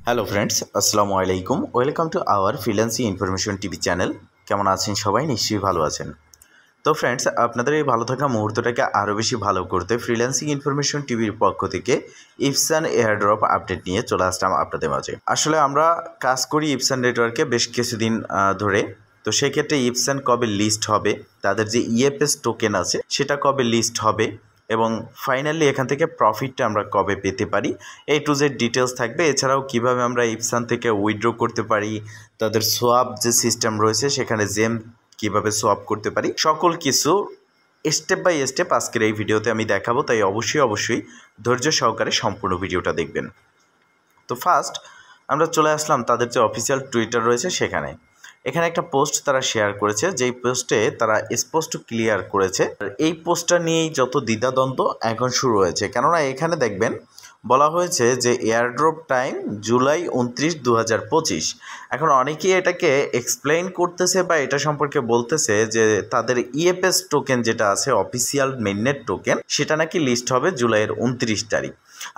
Hello friends, আসসালামু আলাইকুম। Welcome to our freelancing information TV channel. কেমন আছেন সবাই? নিশ্চয়ই ভালো আছেন। তো ফ্রেন্ডস, আপনাদের এই ভালো থাকা মুহূর্তটাকে আরও বেশি ভালো করতে ফ্রিল্যান্সিং ইনফরমেশন টিভির পক্ষ থেকে ইপসান এয়ারড্রপ আপডেট নিয়ে চলে আসলাম আপনাদের মাঝে। আসলে আমরা কাজ করি ইপসান নেটওয়ার্কে বেশ কিছুদিন ধরে। তো সেক্ষেত্রে ইপসান কবে লিস্ট হবে, তাদের যে ইএফএস টোকেন আছে সেটা কবে লিস্ট হবে এবং ফাইনালি এখান থেকে প্রফিটটা আমরা কবে পেতে পারি, এই টু জেড ডিটেলস থাকবে। এছাড়াও কিভাবে আমরা ইপসান থেকে উইথড্র করতে পারি, তাদের সোয়াপ যে সিস্টেম রয়েছে সেখানে জেম কিভাবে সোয়াপ করতে পারি, সকল কিছু স্টেপ বাই স্টেপ আজকের এই ভিডিওতে আমি দেখাবো। তাই অবশ্যই ধৈর্য সহকারে সম্পূর্ণ ভিডিওটা দেখবেন। তো ফার্স্ট আমরা চলে আসলাম তাদের যে অফিসিয়াল টুইটার রয়েছে সেখানে। এখানে একটা পোস্ট তারা শেয়ার করেছে, যেই পোস্টে তারা স্পষ্ট ক্লিয়ার করেছে। এই পোস্টটা নিয়েই যত দ্বিধাদ্বন্দ্ব এখন শুরু হয়েছে, কেননা এখানে দেখবেন বলা হয়েছে যে এয়ারড্রপ টাইম জুলাই 29, 2025। এখন অনেকেই এটাকে এক্সপ্লেইন করতেছে বা এটা সম্পর্কে বলতেছে যে তাদের ইএফএস টোকেন যেটা আছে অফিসিয়াল মেইননেট টোকেন, সেটা নাকি লিস্ট হবে জুলাইয়ের 29 তারিখ।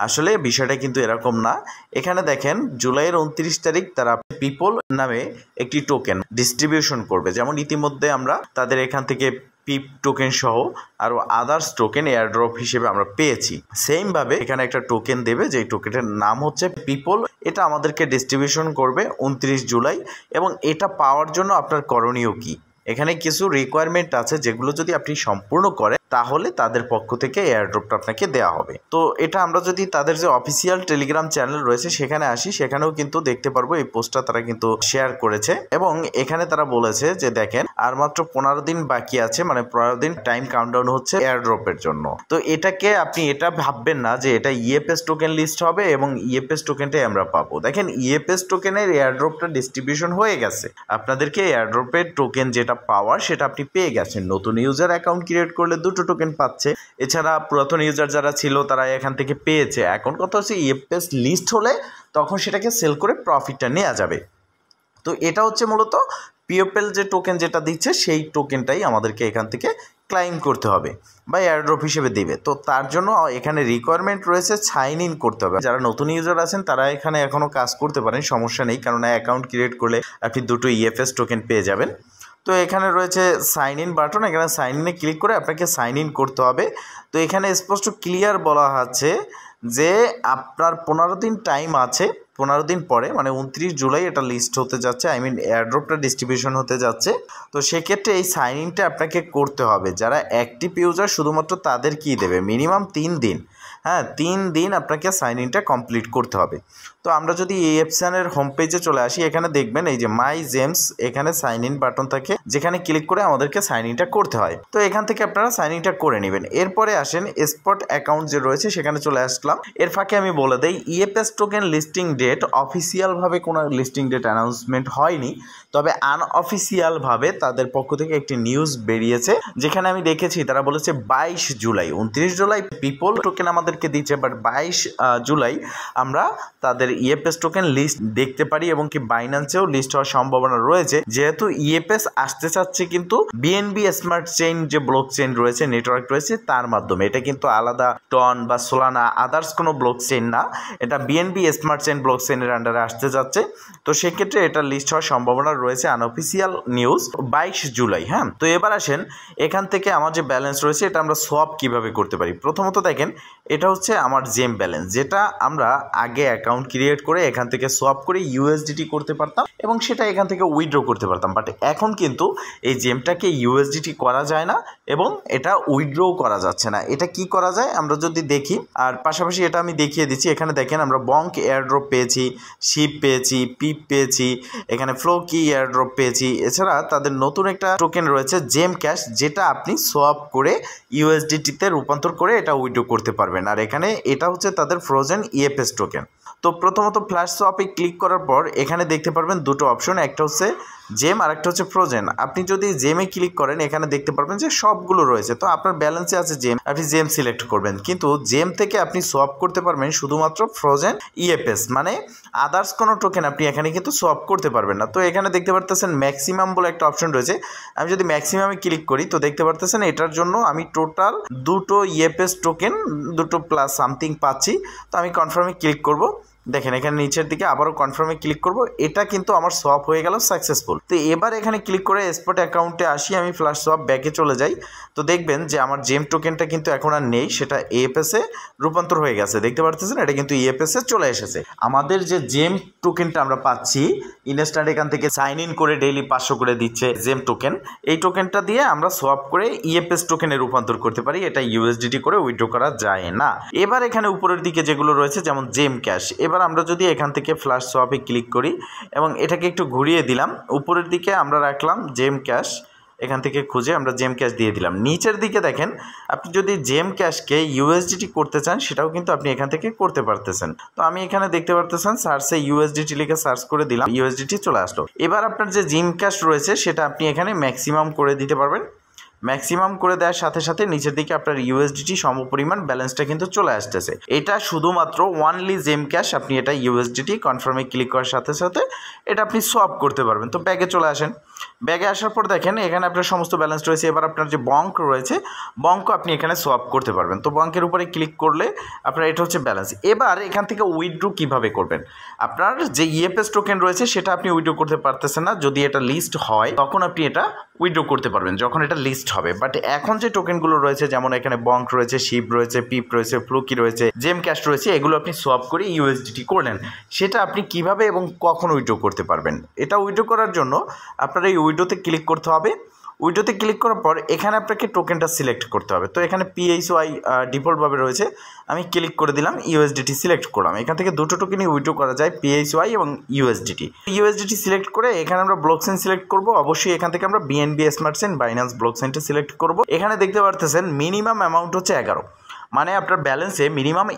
আসলে বিষয়টা কিন্তু এরকম না। এখানে দেখেন জুলাইয়ের 29 তারিখ তারা পিপল নামে একটি টোকেন ডিস্ট্রিবিউশন করবে। যেমন ইতিমধ্যে আমরা তাদের এখান থেকে পিপ টোকেন সহ আরও আদার্স টোকেন এয়ারড্রপ হিসেবে আমরা পেয়েছি। সেমভাবে এখানে একটা টোকেন দেবে, যেই টোকেনের নাম হচ্ছে পিপল। এটা আমাদেরকে ডিস্ট্রিবিউশন করবে 29 জুলাই। এবং এটা পাওয়ার জন্য আপনার করণীয় কী, এখানে কিছু রিকোয়ারমেন্ট আছে যেগুলো যদি আপনি সম্পূর্ণ করেন তাহলে তাদের পক্ষ থেকে এয়ারড্রপটা আপনাকে দেওয়া হবে। তো এটা আমরা যদি তাদের যে অফিসিয়াল টেলিগ্রাম চ্যানেল রয়েছে সেখানে আসি, সেখানেও কিন্তু দেখতে পারবো এই পোস্টটা তারা কিন্তু শেয়ার করেছে। এবং এখানে তারা বলেছে যে দেখেন আর মাত্র 15 দিন বাকি আছে, মানে 15 দিন টাইম কাউন্টডাউন হচ্ছে এয়ারড্রপের জন্য। তো এটাকে আপনি এটা ভাববেন না যে এটা ইএফএস টোকেন লিস্ট হবে এবং ইএফএস টোকেনটাই আমরা পাবো। দেখেন ইএফএস টোকেনের এয়ারড্রপটা ডিস্ট্রিবিউশন হয়ে গেছে, আপনাদেরকে এয়ারড্রপের টোকেন যেটা পাওয়ার সেটা আপনি পেয়ে গেছেন। নতুন ইউজার অ্যাকাউন্ট ক্রিয়েট করলে 2টো টোকেন পাচ্ছে, এছাড়া পুরাতন ইউজার যারা ছিল তারা এখান থেকে পেয়েছে। এখন কথা হচ্ছে ইএফএস লিস্ট হলে তখন সেটাকে সেল করে প্রফিটটা নেওয়া যাবে। তো এটা হচ্ছে মূলত পিওপেল যে টোকেন যেটা দিচ্ছে সেই টোকেনটাই আমাদেরকে এখান থেকে ক্লাইম করতে হবে বা এয়ারড্রপ হিসেবে দেবে। তো তার জন্য এখানে রিকোয়ারমেন্ট রয়েছে সাইন ইন করতে হবে। যারা নতুন ইউজার আছেন তারা এখানে এখনও কাজ করতে পারেন, সমস্যা নেই, কারণ অ্যাকাউন্ট ক্রিয়েট করলে আপনি 2টো ইএফএস টোকেন পেয়ে যাবেন। তো এখানে রয়েছে সাইন ইন বাটন, এখানে সাইন ইনে ক্লিক করে আপনাকে সাইন ইন করতে হবে। তো এখানে স্পষ্ট ক্লিয়ার বলা আছে যে আপনার 15 দিন টাইম আছে, 15 দিন পরে মানে 29 জুলাই এটা লিস্ট হতে যাচ্ছে, এয়ারড্রপটা ডিস্ট্রিবিউশন হতে যাচ্ছে। তো সেক্ষেত্রে এই সাইন ইনটা আপনাকে করতে হবে। যারা অ্যাক্টিভ ইউজার শুধুমাত্র তাদের কি দেবে, মিনিমাম 3 দিন, হ্যাঁ 3 দিন আপনাকে সাইন ইনটা কমপ্লিট করতে হবে। তো আমরা যদি এই ইপসানের হোম পেজে চলে আসি, এখানে দেখবেন এই যে মাই জেমস, এখানে সাইন ইন বাটন থাকে, যেখানে ক্লিক করে আমাদেরকে সাইন ইনটা করতে হয়। তো এখান থেকে আপনারা সাইন ইনটা করে নেবেন। এরপরে আসেন স্পট অ্যাকাউন্ট যে রয়েছে সেখানে চলে আসলাম। এর ফাঁকে আমি বলে দেই ইএফএস টোকেন লিস্টিং ডেট অফিসিয়ালভাবে কোনো লিস্টিং ডেট অ্যানাউন্সমেন্ট হয়নি, তবে আনঅফিসিয়ালভাবে তাদের পক্ষ থেকে একটি নিউজ বেরিয়েছে, যেখানে আমি দেখেছি তারা বলেছে 22 জুলাই। 29 জুলাই পিপল টোকেন আমাদেরকে দিচ্ছে, বাট 22 জুলাই আমরা তাদের ইএফএস টোকেন লিস্ট দেখতে পারি এবং কি বাইন্যান্সেও লিস্ট হওয়ার সম্ভাবনা রয়েছে, যেহেতু ইএফএস আসতে চাচ্ছে কিন্তু বিএনবি স্মার্ট চেইন যে ব্লক চেইন রয়েছে, নেটওয়ার্ক রয়েছে তার মাধ্যমে। এটা কিন্তু আলাদা টন বা সোলানা আদার্স কোনো ব্লক চেইন না, এটা বিএনবি স্মার্ট চেইন ব্লক চেইনের আন্ডারে আসতে যাচ্ছে। তো সেক্ষেত্রে এটা লিস্ট হওয়ার সম্ভাবনা রয়েছে, আনঅফিসিয়াল নিউজ 22 জুলাই। হ্যাঁ, তো এবার আসেন এখান থেকে আমার যে ব্যালেন্স রয়েছে এটা আমরা সোয়াপ কিভাবে করতে পারি। প্রথমত দেখেন এটা হচ্ছে আমার জেম ব্যালেন্স, যেটা আমরা আগে অ্যাকাউন্ট ক্রিয়েট করে এখান থেকে সোয়াপ করে ইউএসডিটি করতে পারতাম এবং সেটা এখান থেকে উইথড্র করতে পারতাম। বাট এখন কিন্তু এই জেমটাকে ইউএসডিটি করা যায় না এবং এটা উইথড্রও করা যাচ্ছে না। এটা কি করা যায় আমরা যদি দেখি, আর পাশাপাশি এটা আমি দেখিয়ে দিচ্ছি। এখানে দেখেন আমরা বঙ্ক এয়ারড্রপ পেয়েছি, শিপ পেয়েছি, পিপ পেয়েছি, এখানে ফ্লো কি এয়ারড্রপ পেয়েছি। এছাড়া তাদের নতুন একটা টোকেন রয়েছে জেম ক্যাশ, যেটা আপনি সোয়াপ করে ইউএসডিটিতে রূপান্তর করে এটা উইথড্র করতে পারবেন। আর এখানে এটা হচ্ছে তাদের ফ্রোজেন ইএফএস টোকেন। তো প্রথমত ফ্ল্যাশ সোয়াপে ক্লিক করার পর এখানে দেখতে পারবেন 2টো অপশন, একটা হচ্ছে জেম আর একটা হচ্ছে ফ্রোজেন। আপনি যদি জেমে ক্লিক করেন এখানে দেখতে পারবেন যে সবগুলো রয়েছে। তো আপনার ব্যালেন্সে আছে জেম, আপনি জেম সিলেক্ট করবেন, কিন্তু জেম থেকে আপনি সোয়াপ করতে পারবেন শুধুমাত্র ফ্রোজেন ইএফএস, মানে আদার্স কোনো টোকেন আপনি এখানে কিন্তু সোয়াপ করতে পারবেন না। তো এখানে দেখতে পারতেছেন ম্যাক্সিমাম বলে একটা অপশন রয়েছে, আমি যদি ম্যাক্সিমামে ক্লিক করি তো দেখতে পারতেছেন এটার জন্য আমি টোটাল 2টো ইএফএস টোকেন 2টো প্লাস সামথিং পাচ্ছি। তো আমি কনফার্মে ক্লিক করব। দেখেন এখানে নিচের দিকে আবারও কনফার্মে ক্লিক করব, এটা কিন্তু আমার সোয়াপ হয়ে গেল সাকসেসফুল। তো এবার এখানে ক্লিক করে স্পট অ্যাকাউন্টে আসি, আমি ফ্ল্যাশ সোয়াপ ব্যাকে চলে যাই। তো দেখবেন যে আমার জেম টোকেনটা কিন্তু এখন আর নেই, সেটা ইএফএসে রূপান্তর হয়ে গেছে। দেখতে পারতেছেন এটা কিন্তু ইএফএসে চলে এসেছে। আমাদের যে জেম টোকেনটা আমরা পাচ্ছি, ইনস্ট্যান্ট এখান থেকে সাইন ইন করে ডেইলি 500 করে দিচ্ছে জেম টোকেন, এই টোকেনটা দিয়ে আমরা সোয়াপ করে ইএফএস টোকেনে রূপান্তর করতে পারি। এটা ইউএসডিটি করে উইথড্র করা যায় না। এবার এখানে উপরের দিকে যেগুলো রয়েছে যেমন জেম ক্যাশ, এবার আমরা যদি এখান থেকে ফ্ল্যাশ সোয়াপে ক্লিক করি এবং এটাকে একটু ঘুরিয়ে দিলাম, উপরের দিকে আমরা রাখলাম জেম ক্যাশ, এখান থেকে খুঁজে আমরা জেম ক্যাশ দিয়ে দিলাম। নিচের দিকে দেখেন আপনি যদি জেম ক্যাশকে ইউএসডিটি করতে চান সেটাও কিন্তু আপনি এখান থেকে করতে পারতেছেন। তো আমি এখানে দেখতে পারতেছেন সার্চে ইউএসডিটি লিখে সার্চ করে দিলাম, ইউএসডিটি চলে আসলো। এবার আপনার যে জেম ক্যাশ রয়েছে সেটা আপনি এখানে ম্যাক্সিমাম করে দিতে পারবেন। ম্যাক্সিমাম করে দেওয়ার সাথে সাথে নিচের দিকে আপনার ইউএসডিটি সমপরিমাণ ব্যালেন্সটা কিন্তু চলে আসতেছে। এটা শুধুমাত্র ওয়ানলি জেম ক্যাশ, আপনি এটা ইউএসডিটি কনফার্মে ক্লিক করার সাথে সাথে এটা আপনি সোয়াপ করতে পারবেন। তো ব্যাগে চলে আসেন, ব্যাগে আসার পর দেখেন এখানে আপনার সমস্ত ব্যালেন্স রয়েছে। এবার আপনার যে বঙ্ক রয়েছে বঙ্ক আপনি এখানে সোয়াপ করতে পারবেন। তো বঙ্কের উপরে ক্লিক করলে আপনার এটা হচ্ছে ব্যালেন্স। এবার এখান থেকে উইথড্র কীভাবে করবেন, আপনার যে ইএফএস টোকেন রয়েছে সেটা আপনি উইথড্র করতে পারতেছেন না, যদি এটা লিস্ট হয় তখন আপনি এটা উইথড্র করতে পারবেন যখন এটা লিস্ট হবে। বাট এখন যে টোকেনগুলো রয়েছে যেমন এখানে বঙ্ক রয়েছে, শিপ রয়েছে, পিপ রয়েছে, ফ্লুকি রয়েছে, জেম ক্যাশ রয়েছে, এগুলো আপনি সোয়াপ করে ইউএসডিটি করলেন, সেটা আপনি কিভাবে এবং কখন উইথড্র করতে পারবেন। এটা উইথড্র করার জন্য আপনার এই উইথড্রোতে ক্লিক করতে হবে। উইথড্রোতে ক্লিক করার পর এখানে আপনাকে টোকেনটা সিলেক্ট করতে হবে। তো এখানে পিএইচওয়াই ডিফল্টভাবে রয়েছে, আমি ক্লিক করে দিলাম, ইউএসডিটি সিলেক্ট করলাম। এখান থেকে দুটো টোকেনই উইথড্র করা যায়, পিএইচওয়াই এবং ইউএসডিটি। ইউএসডিটি সিলেক্ট করে এখানে আমরা ব্লকচেন সিলেক্ট করব। অবশ্যই এখান থেকে আমরা বিএনবি স্মার্ট চেইন, বাইন্যান্স ব্লকচেনটা সিলেক্ট করব। এখানে দেখতে পারতেছেন মিনিমাম অ্যামাউন্ট হচ্ছে 11, মানে আপনার ব্যালেন্সে মিনিমাম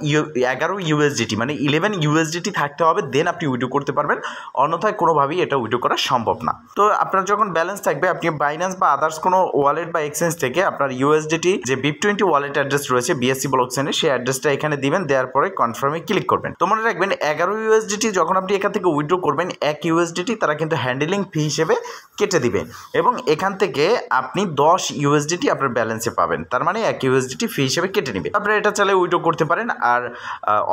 11 ইউএসডিটি মানে 11 ইউএসডিটি থাকতে হবে, দেন আপনি উইথড্র করতে পারবেন, অন্যথায় কোনোভাবেই এটা উইথড্র করা সম্ভব না। তো আপনার যখন ব্যালেন্স থাকবে আপনি বাইন্যান্স বা আদার্স কোনো ওয়ালেট বা এক্সচেঞ্জ থেকে আপনার ইউএসডিটি যে BIP20 ওয়ালেট অ্যাড্রেস রয়েছে বিএসসি ব্লকচেনে, সেই অ্যাড্রেসটা এখানে দিবেন, দেওয়ার পরে কনফার্মে ক্লিক করবেন। তো মনে রাখবেন 11 ইউএসডিটি যখন আপনি এখান থেকে উইথড্র করবেন, 1 ইউএসডিটি তারা কিন্তু হ্যান্ডেলিং ফি হিসেবে কেটে দিবে এবং এখান থেকে আপনি 10 ইউএসডিটি আপনার ব্যালেন্সে পাবেন, তার মানে 1 ইউএসডিটি ফি হিসেবে কেটে নেবে। আপনারা এটা চাইলে উইথড্র করতে পারেন। আর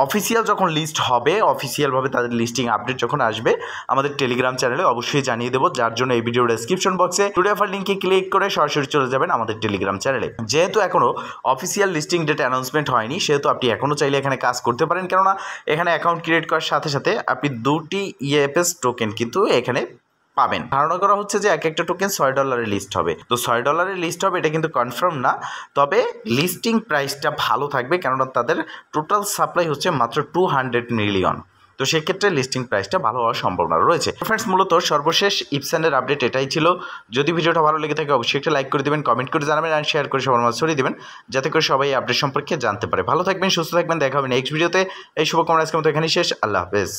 অফিসিয়াল যখন লিস্ট হবে, অফিসিয়ালভাবে তাদের লিস্টিং আপডেট যখন আসবে আমাদের টেলিগ্রাম চ্যানেলে অবশ্যই জানিয়ে দেবো, যার জন্য এই ভিডিওর ডেসক্রিপশন বক্সে টুডে অফার লিঙ্কে ক্লিক করে সরাসরি চলে যাবেন আমাদের টেলিগ্রাম চ্যানেলে। যেহেতু এখনও অফিসিয়াল লিস্টিং ডেট অ্যানাউন্সমেন্ট হয়নি, সেহেতু আপনি এখনও চাইলে এখানে কাজ করতে পারেন, কেননা এখানে অ্যাকাউন্ট ক্রিয়েট করার সাথে সাথে আপনি 2টি ইএফএস টোকেন কিন্তু এখানে পাবেন। ধারণা করা হচ্ছে যে এক একটা টোকেন $6 লিস্ট হবে। তো $6 লিস্ট হবে এটা কিন্তু কনফার্ম না, তবে লিস্টিং প্রাইসটা ভালো থাকবে, কেননা তাদের টোটাল সাপ্লাই হচ্ছে মাত্র 200 মিলিয়ন। তো সেক্ষেত্রে লিস্টিং প্রাইসটা ভালো হওয়ার সম্ভাবনা রয়েছে। ফ্রেন্ডস, মূলত সর্বশেষ ইপসানের আপডেট এটাই ছিল। যদি ভিডিওটা ভালো লেগে থাকে অবশ্যই একটা লাইক করে দেবেন, কমেন্ট করে জানাবেন আর শেয়ার করে সবার মাঝে ছড়িয়ে দেবেন, যাতে করে সবাই আপডেট সম্পর্কে জানতে পারে। ভালো থাকবেন, সুস্থ থাকবেন, দেখা হবে নেক্সট ভিডিওতে। এই শুভকামনা আজকের মতো এখানেই শেষ। আল্লাহ হাফেজ।